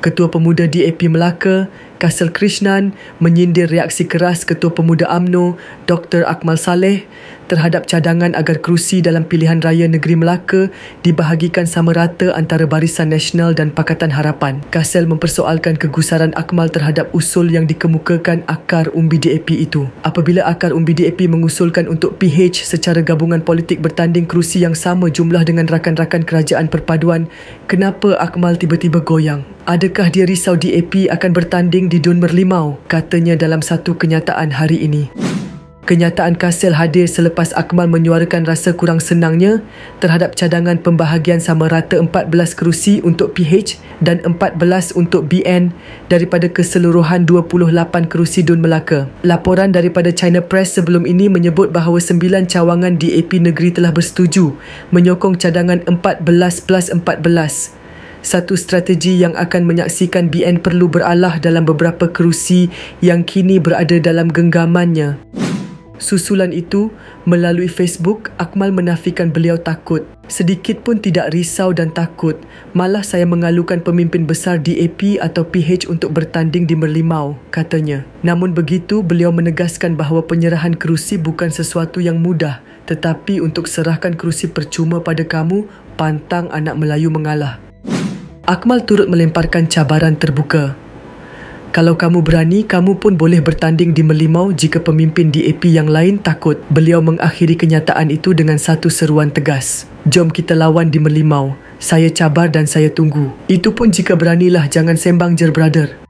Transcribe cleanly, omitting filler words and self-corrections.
Ketua Pemuda DAP Melaka, Kasal Krishnan, menyindir reaksi keras Ketua Pemuda UMNO, Dr. Akmal Saleh, terhadap cadangan agar kerusi dalam pilihan raya negeri Melaka dibahagikan sama rata antara Barisan Nasional dan Pakatan Harapan. Kasal mempersoalkan kegusaran Akmal terhadap usul yang dikemukakan akar umbi DAP itu. Apabila akar umbi DAP mengusulkan untuk PH secara gabungan politik bertanding kerusi yang sama jumlah dengan rakan-rakan kerajaan perpaduan, kenapa Akmal tiba-tiba goyang? Adakah dia risau DAP akan bertanding di Dun Merlimau? Katanya dalam satu kenyataan hari ini. Kenyataan Kasal hadir selepas Akmal menyuarakan rasa kurang senangnya terhadap cadangan pembahagian sama rata 14 kerusi untuk PH dan 14 untuk BN daripada keseluruhan 28 kerusi Dun Melaka. Laporan daripada China Press sebelum ini menyebut bahawa 9 cawangan DAP negeri telah bersetuju menyokong cadangan 14+14. Satu strategi yang akan menyaksikan BN perlu beralah dalam beberapa kerusi yang kini berada dalam genggamannya. Susulan itu, melalui Facebook, Akmal menafikan beliau takut. Sedikit pun tidak risau dan takut. Malah saya mengalukan pemimpin besar DAP atau PH untuk bertanding di Merlimau, katanya. Namun begitu, beliau menegaskan bahawa penyerahan kerusi bukan sesuatu yang mudah. Tetapi untuk serahkan kerusi percuma pada kamu, pantang anak Melayu mengalah. Akmal turut melemparkan cabaran terbuka. Kalau kamu berani, kamu pun boleh bertanding di Merlimau jika pemimpin DAP yang lain takut. Beliau mengakhiri kenyataan itu dengan satu seruan tegas. Jom kita lawan di Merlimau. Saya cabar dan saya tunggu. Itu pun jika beranilah, jangan sembang je brother.